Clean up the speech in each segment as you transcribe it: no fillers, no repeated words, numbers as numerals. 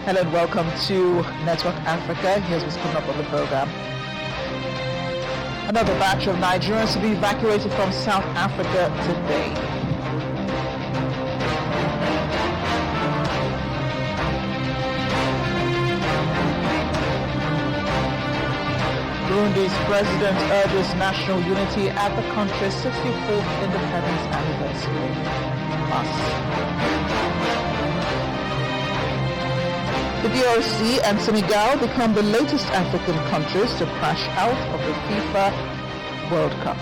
Hello and welcome to Network Africa. Here's what's coming up on the program. Another batch of Nigerians to be evacuated from South Africa today. Burundi's president urges national unity at the country's 64th independence anniversary. Plus, the DRC and Senegal become the latest African countries to crash out of the FIFA World Cup.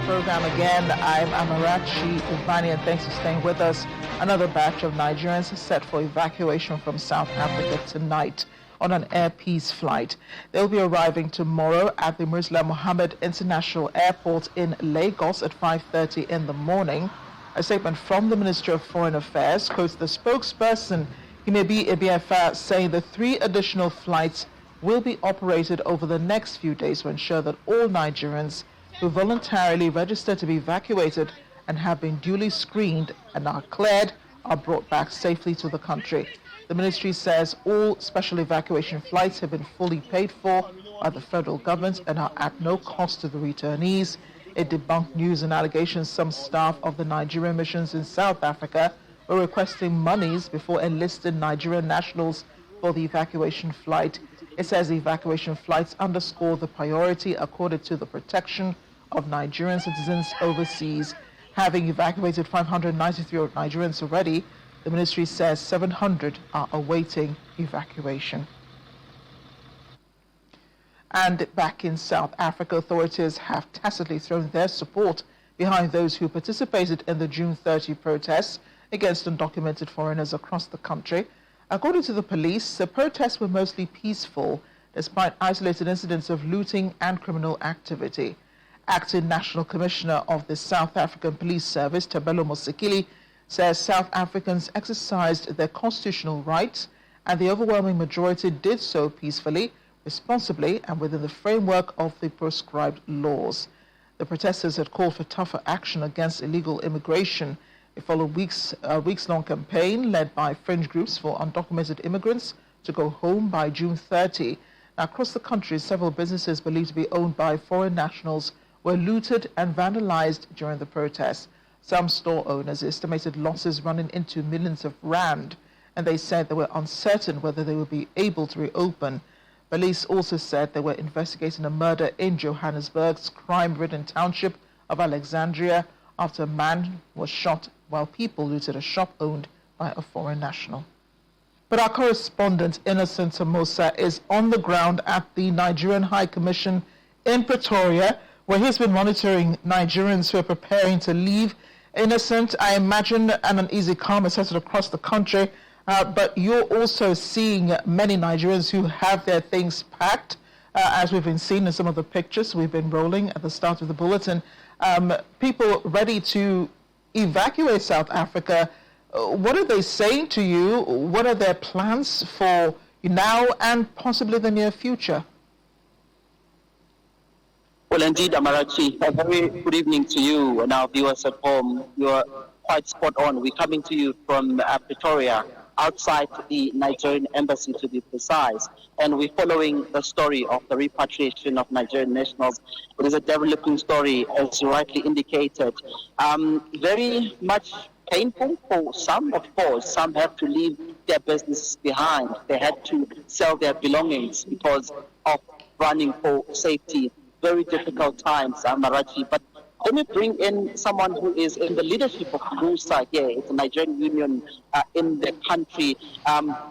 Program again. I'm Amarachi Ivani, and thanks for staying with us. Another batch of Nigerians is set for evacuation from South Africa tonight on an Air Peace flight. They'll be arriving tomorrow at the Murtala Mohammed International Airport in Lagos at 5:30 in the morning. A statement from the Ministry of Foreign Affairs quotes the spokesperson, Himebi Ebiafa, saying the 3 additional flights will be operated over the next few days to ensure that all Nigerians who voluntarily registered to be evacuated and have been duly screened and are cleared are brought back safely to the country. The ministry says all special evacuation flights have been fully paid for by the federal government and are at no cost to the returnees. It debunked news and allegations some staff of the Nigerian missions in South Africa were requesting monies before enlisting Nigerian nationals for the evacuation flight. It says the evacuation flights underscore the priority accorded to the protection of Nigerian citizens overseas. Having evacuated 593 Nigerians already, the ministry says 700 are awaiting evacuation. And back in South Africa, authorities have tacitly thrown their support behind those who participated in the June 30 protests against undocumented foreigners across the country. According to the police, the protests were mostly peaceful, despite isolated incidents of looting and criminal activity. Acting National Commissioner of the South African Police Service, Tabelo Mosekile, says South Africans exercised their constitutional rights and the overwhelming majority did so peacefully, responsibly, and within the framework of the prescribed laws. The protesters had called for tougher action against illegal immigration. It followed a weeks-long campaign led by fringe groups for undocumented immigrants to go home by June 30. Now, across the country, several businesses believed to be owned by foreign nationals were looted and vandalized during the protests. Some store owners estimated losses running into millions of rand, and they said they were uncertain whether they would be able to reopen. Police also said they were investigating a murder in Johannesburg's crime-ridden township of Alexandria after a man was shot while people looted a shop owned by a foreign national. But our correspondent, Innocent Samosa, is on the ground at the Nigerian High Commission in Pretoria, where he's been monitoring Nigerians who are preparing to leave. Innocent, I imagine an uneasy calm is settled across the country, but you're also seeing many Nigerians who have their things packed, as we've been seeing in some of the pictures we've been rolling at the start of the bulletin. People ready to evacuate South Africa. What are they saying to you? What are their plans for now and possibly the near future? Well, indeed, Amarachi, a very good evening to you and our viewers at home. You are quite spot on. We're coming to you from Pretoria, outside the Nigerian embassy to be precise, and we're following the story of the repatriation of Nigerian nationals. It is a developing story, as you rightly indicated. Very much painful for some, of course. Some have to leave their businesses behind. They had to sell their belongings because of running for safety. Very difficult times, Marachi. But let me bring in someone who is in the leadership of RUSA here. It's a Nigerian union in the country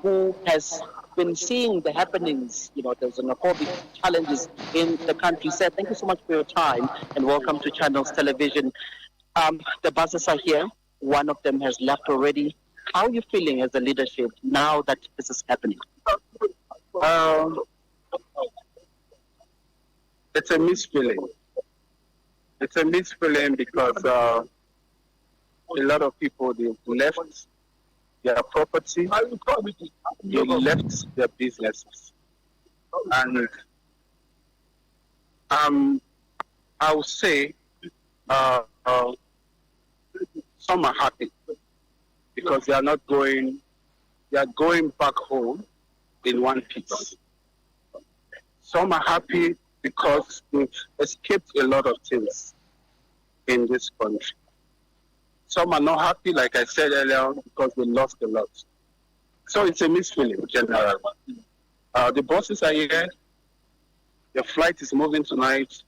who has been seeing the happenings, the xenophobic challenges in the country. Sir, thank you so much for your time and welcome to Channels Television. The buses are here. One of them has left already. How are you feeling as a leadership now that this is happening? It's a mixed feeling. It's a mixed feeling because a lot of people, they've left their property, they left their businesses. And I would say some are happy because they are going back home in one piece. Some are happy because they've escaped a lot of things in this country. Some are not happy, like I said earlier, because they lost a lot. So it's a mixed feeling, generally. The buses are here. The flight is moving tonight.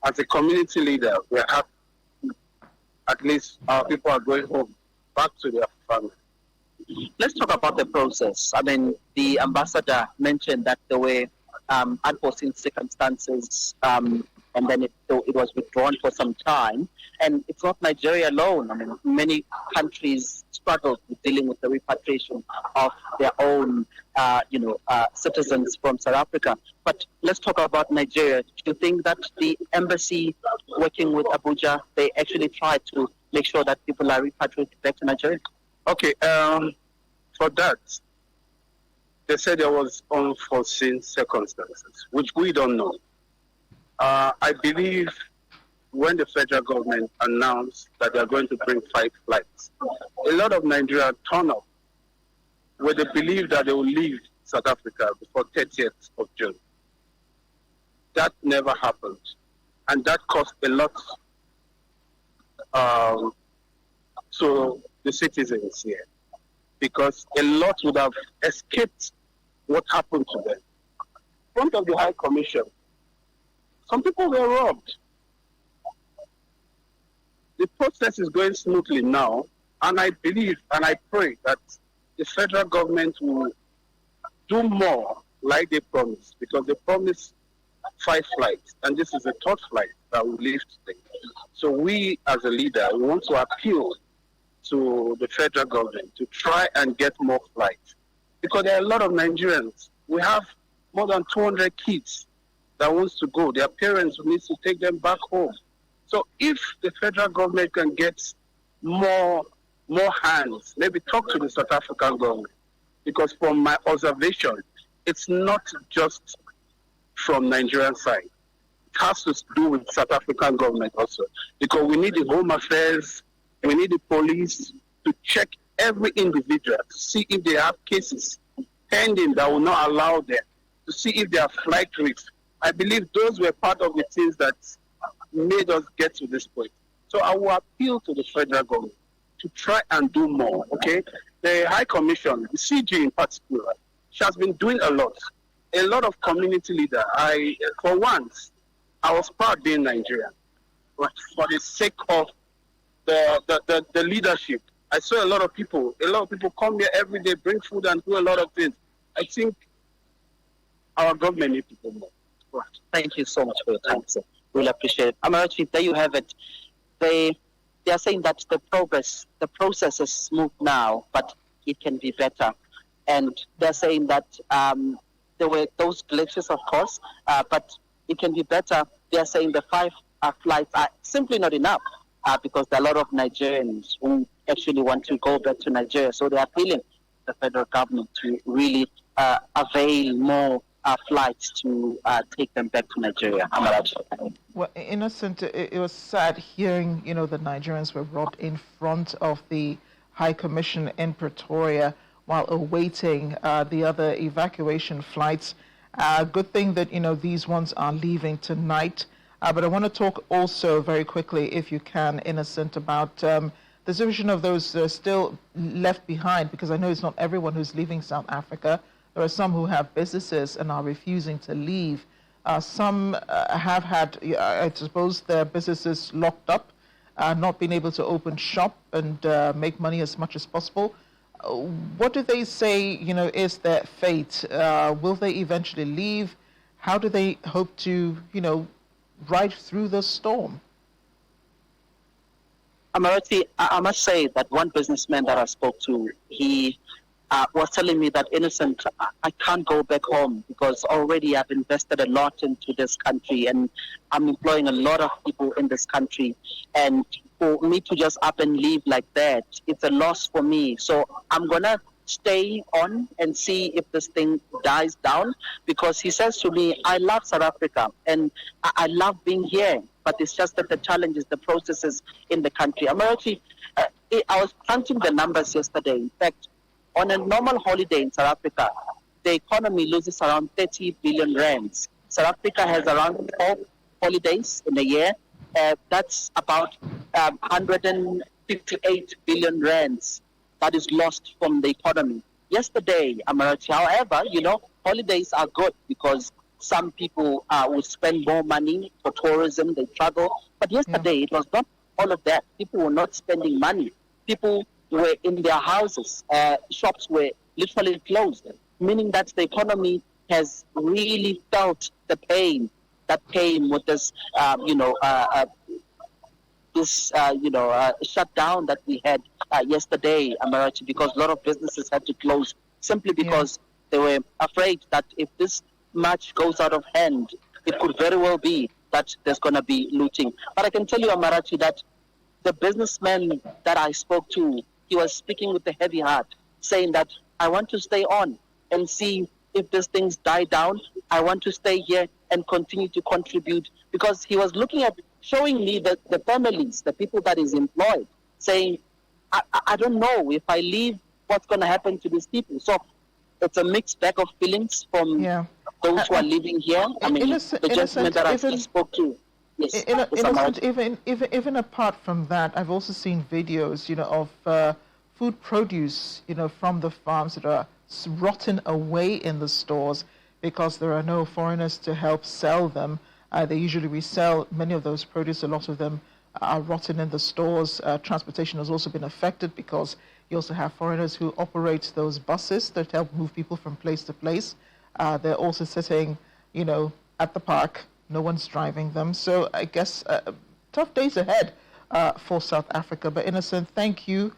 As a community leader, we're happy. At least our people are going home, back to their family. Let's talk about the process. I mean, the ambassador mentioned that there were unforeseen circumstances, and then it was withdrawn for some time. And it's not Nigeria alone. I mean, many countries struggle with dealing with the repatriation of their own, citizens from South Africa. But let's talk about Nigeria. Do you think that the embassy working with Abuja, they actually try to make sure that people are repatriated back to Nigeria? Okay, for that, they said there was unforeseen circumstances, which we don't know. I believe when the federal government announced that they are going to bring 5 flights, a lot of Nigerians turned up where they believe that they will leave South Africa before 30th of June. That never happened. And that cost a lot to the citizens here, because a lot would have escaped what happened to them. In front of the High Commission, some people were robbed. The process is going smoothly now, and I believe and I pray that the federal government will do more like they promised, because they promised 5 flights, and this is the 3rd flight that will leave today. So we, as a leader, we want to appeal to the federal government to try and get more flights, because there are a lot of Nigerians. We have more than 200 kids that wants to go. Their parents need to take them back home. So if the federal government can get more hands, maybe talk to the South African government, because from my observation, it's not just from Nigerian side. It has to do with South African government also, because we need the Home Affairs, we need the police to check every individual to see if they have cases pending that will not allow them, to see if they are flight risks. I believe those were part of the things that made us get to this point. So I will appeal to the federal government to try and do more, okay? The High Commission, the CG in particular, she has been doing a lot. A lot of community leaders. For once, I was proud being Nigerian, but for the sake of the leadership, I saw a lot of people come here every day, bring food and do a lot of things. I think our government needs to do more. Right. Thank you so much for your time, sir. We'll appreciate it. Amarachi, there you have it. They are saying that the process is smooth now, but it can be better. And they're saying that there were those glitches, of course, but it can be better. They're saying the 5 flights are simply not enough because there are a lot of Nigerians who actually want to go back to Nigeria. So they are appealing the federal government to really avail more flights to take them back to Nigeria. Well, Innocent, it was sad hearing, the Nigerians were robbed in front of the High Commission in Pretoria while awaiting the other evacuation flights. Good thing that, these ones are leaving tonight. But I want to talk also very quickly, if you can, Innocent, about the situation of those still left behind, because I know it's not everyone who's leaving South Africa. There are some who have businesses and are refusing to leave. Some have had, I suppose, their businesses locked up, not being able to open shop and make money as much as possible. What do they say, is their fate? Will they eventually leave? How do they hope to, ride through the storm? Amarachi, I must say that one businessman that I spoke to, he was telling me that, innocent, I can't go back home because already I've invested a lot into this country and I'm employing a lot of people in this country. And for me to just up and leave like that, it's a loss for me. So I'm going to stay on and see if this thing dies down, because he says to me, I love South Africa and I love being here, but it's just that the challenges, the processes in the country. I was counting the numbers yesterday. In fact, on a normal holiday in South Africa, the economy loses around 30 billion rands. South Africa has around 4 holidays in a year. That's about 158 billion rands that is lost from the economy. Yesterday, Amarachi, however, holidays are good because some people will spend more money for tourism, they travel. But yesterday, it was not all of that. People were not spending money. People were in their houses. Shops were literally closed, meaning that the economy has really felt the pain that came with this, shutdown that we had yesterday, Amarachi, because a lot of businesses had to close simply because they were afraid that if this much goes out of hand, it could very well be that there's going to be looting. But I can tell you, Amarachi, that the businessman that I spoke to, he was speaking with a heavy heart, saying that I want to stay on and see if these things die down. I want to stay here and continue to contribute, because he was showing me the families, the people that is employed, saying, I don't know if I leave, what's going to happen to these people. So it's a mixed bag of feelings from those who are living here. The gentleman that I spoke to. Yes, innocent, even apart from that, I've also seen videos, of food produce, from the farms that are rotten away in the stores because there are no foreigners to help sell them. They usually resell many of those produce. A lot of them are rotten in the stores. Transportation has also been affected because you also have foreigners who operate those buses that help move people from place to place. They're also sitting, at the park. No one's driving them. So I guess tough days ahead for South Africa. But Innocent, thank you.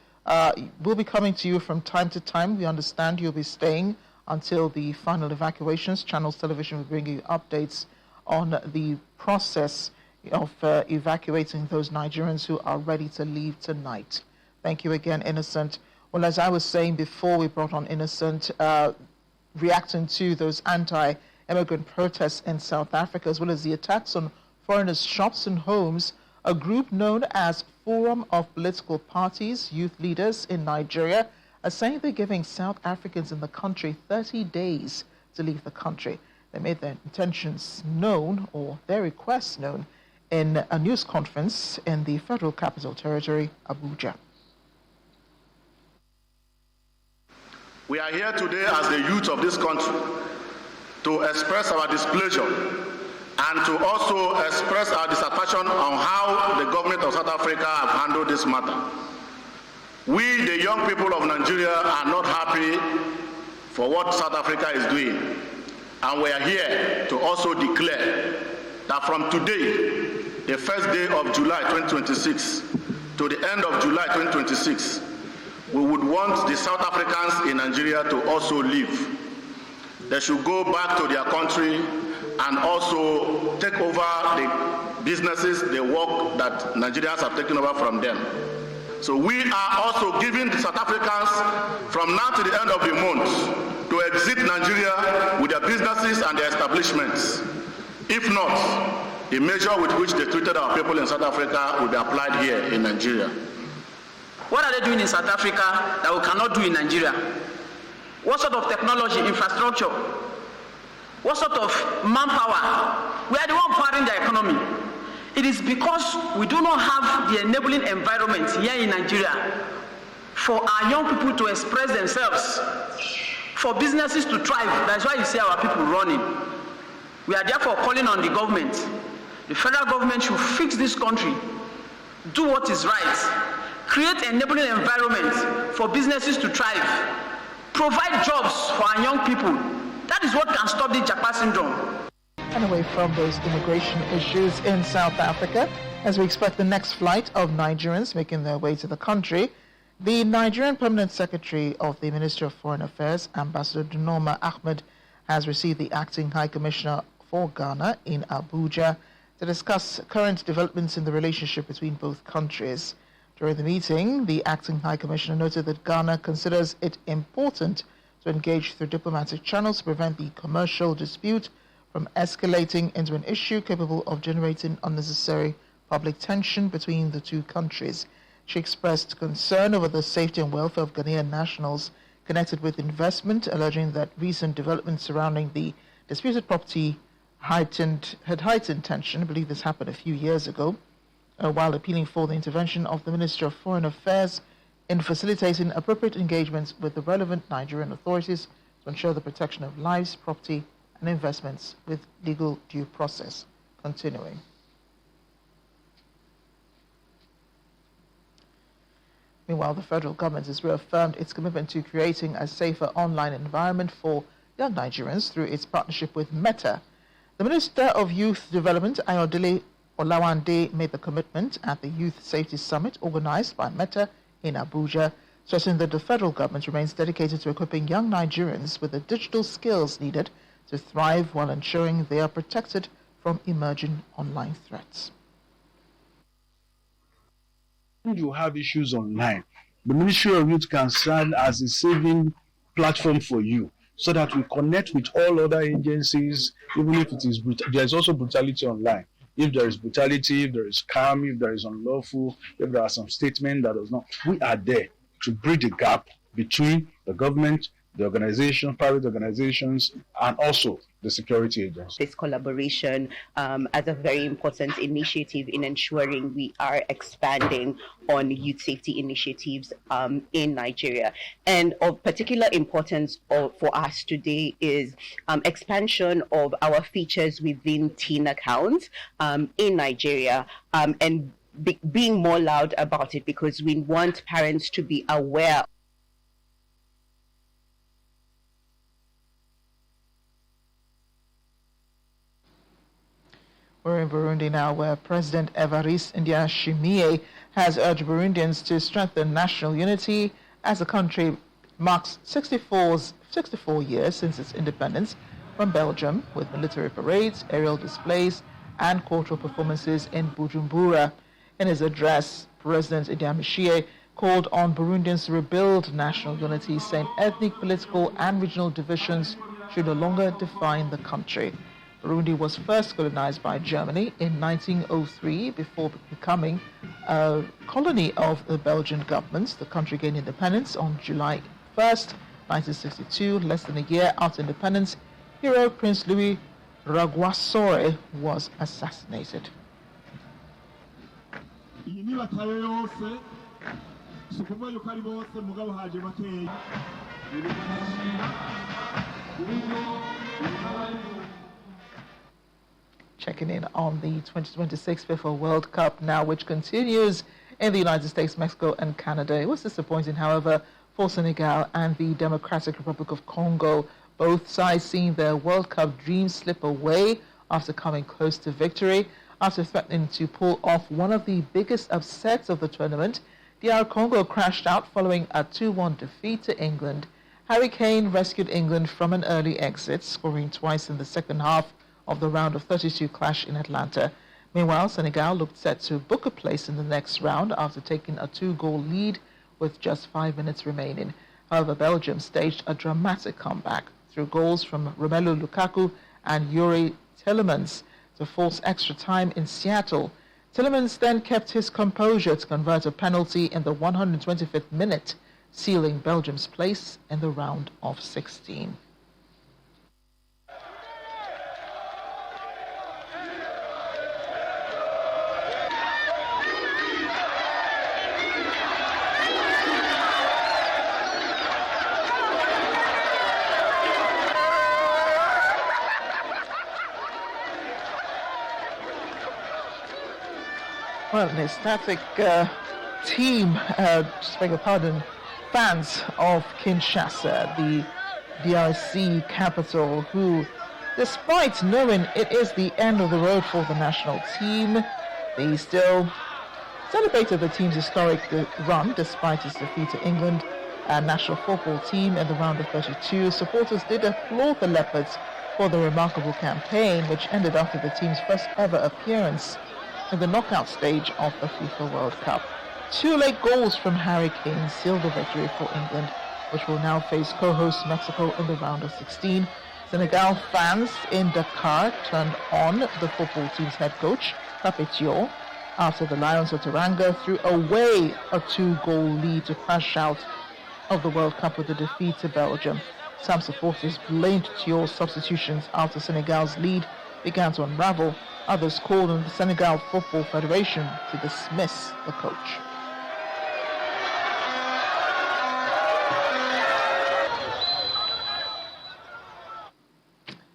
We'll be coming to you from time to time. We understand you'll be staying until the final evacuations. Channels Television will bring you updates on the process of evacuating those Nigerians who are ready to leave tonight. Thank you again, Innocent. Well, as I was saying before we brought on Innocent, reacting to those anti-immigrant protests in South Africa, as well as the attacks on foreigners' shops and homes, a group known as Forum of Political Parties, Youth Leaders in Nigeria, are saying they're giving South Africans in the country 30 days to leave the country. They made their intentions known, or their requests known, in a news conference in the Federal Capital Territory, Abuja. We are here today as the youth of this country to express our displeasure and to also express our dissatisfaction on how the government of South Africa have handled this matter. We, the young people of Nigeria, are not happy for what South Africa is doing. And we are here to also declare that from today, the first day of July 2026 to the end of July 2026, we would want the South Africans in Nigeria to also leave. They should go back to their country and also take over the businesses, the work that Nigerians have taken over from them. So we are also giving the South Africans from now to the end of the month to exit Nigeria with their businesses and their establishments. If not, the measure with which they treated our people in South Africa will be applied here in Nigeria. What are they doing in South Africa that we cannot do in Nigeria? What sort of technology, infrastructure? What sort of manpower? We are the one powering the economy. It is because we do not have the enabling environment here in Nigeria for our young people to express themselves, for businesses to thrive. That's why you see our people running. We are therefore calling on the government. The federal government should fix this country, do what is right, create an enabling environment for businesses to thrive, provide jobs for our young people. That is what can stop the Japa syndrome. And away from those immigration issues in South Africa, as we expect the next flight of Nigerians making their way to the country, The Nigerian Permanent Secretary of the Ministry of Foreign Affairs, Ambassador Dunoma Ahmed, has received the Acting High Commissioner for Ghana in Abuja to discuss current developments in the relationship between both countries. During the meeting, the Acting High Commissioner noted that Ghana considers it important to engage through diplomatic channels to prevent the commercial dispute from escalating into an issue capable of generating unnecessary public tension between the two countries. She expressed concern over the safety and welfare of Ghanaian nationals connected with investment, alleging that recent developments surrounding the disputed property had heightened tension. I believe this happened a few years ago, while appealing for the intervention of the Ministry of Foreign Affairs in facilitating appropriate engagements with the relevant Nigerian authorities to ensure the protection of lives, property, and investments with legal due process. Continuing. Meanwhile, the federal government has reaffirmed its commitment to creating a safer online environment for young Nigerians through its partnership with Meta. The Minister of Youth Development, Ayodele Olawande, made the commitment at the Youth Safety Summit organized by Meta in Abuja, stressing that the federal government remains dedicated to equipping young Nigerians with the digital skills needed to thrive while ensuring they are protected from emerging online threats. When you have issues online, the Ministry of Youth can serve as a saving platform for you so that we connect with all other agencies, even if it is there is also brutality online. If there is brutality, if there is scam, if there is unlawful, if there are some statements that does not, we are there to bridge the gap between the government, the organization, private organizations, and also the security agencies. This collaboration as a very important initiative in ensuring we are expanding on youth safety initiatives in Nigeria. And of particular importance for us today is expansion of our features within teen accounts in Nigeria, and being more loud about it, because we want parents to be aware. We're in Burundi now, where President Evariste Ndayishimiye has urged Burundians to strengthen national unity as the country marks 64 years since its independence from Belgium, with military parades, aerial displays, and cultural performances in Bujumbura. In his address, President Ndayishimiye called on Burundians to rebuild national unity, saying ethnic, political, and regional divisions should no longer define the country. Burundi was first colonized by Germany in 1903 before becoming a colony of the Belgian government. The country gained independence on July 1st, 1962. Less than a year after independence, hero Prince Louis Rwagasore was assassinated. Checking in on the 2026 FIFA World Cup now, which continues in the United States, Mexico, and Canada. It was disappointing, however, for Senegal and the Democratic Republic of Congo. Both sides seeing their World Cup dreams slip away after coming close to victory. After threatening to pull off one of the biggest upsets of the tournament, DR Congo crashed out following a 2-1 defeat to England. Harry Kane rescued England from an early exit, scoring twice in the second half of the round of 32 clash in Atlanta. Meanwhile, Senegal looked set to book a place in the next round after taking a 2-goal lead with just 5 minutes remaining. However, Belgium staged a dramatic comeback through goals from Romelu Lukaku and Yuri Tielemans to force extra time in Seattle. Tielemans then kept his composure to convert a penalty in the 125th minute, sealing Belgium's place in the round of 16. Well, an ecstatic team, just beg your pardon, fans of Kinshasa, the DRC capital, who, despite knowing it is the end of the road for the national team, they still celebrated the team's historic run despite its defeat to England and national football team in the round of 32. Supporters did applaud the Leopards for the remarkable campaign, which ended after the team's first ever appearance in the knockout stage of the FIFA World Cup. 2 late goals from Harry Kane sealed the victory for England, which will now face co-host Mexico in the round of 16. Senegal fans in Dakar turned on the football team's head coach, Papetiot, after the Lions of Teranga threw away a 2-goal lead to crash out of the World Cup with a defeat to Belgium. Some supporters blamed Thiaul's substitutions after Senegal's lead began to unravel. Others called on the Senegal Football Federation to dismiss the coach.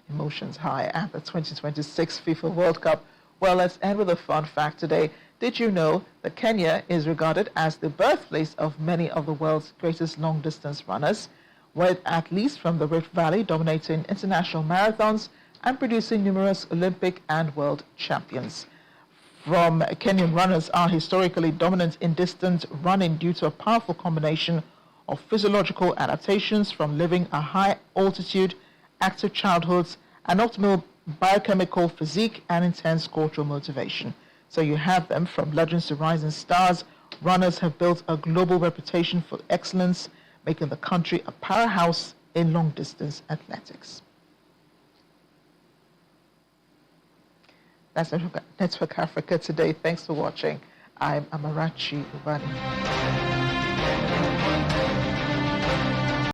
Emotions high at the 2026 FIFA World Cup. Well, let's end with a fun fact today. Did you know that Kenya is regarded as the birthplace of many of the world's greatest long-distance runners, with athletes from the Rift Valley dominating international marathons and producing numerous Olympic and world champions? Kenyan runners are historically dominant in distance running due to a powerful combination of physiological adaptations from living a high altitude, active childhoods, and optimal biochemical physique and intense cultural motivation. So you have them from legends to rising stars. Runners have built a global reputation for excellence, making the country a powerhouse in long-distance athletics. That's Network Africa today. Thanks for watching. I'm Amarachi Ubani.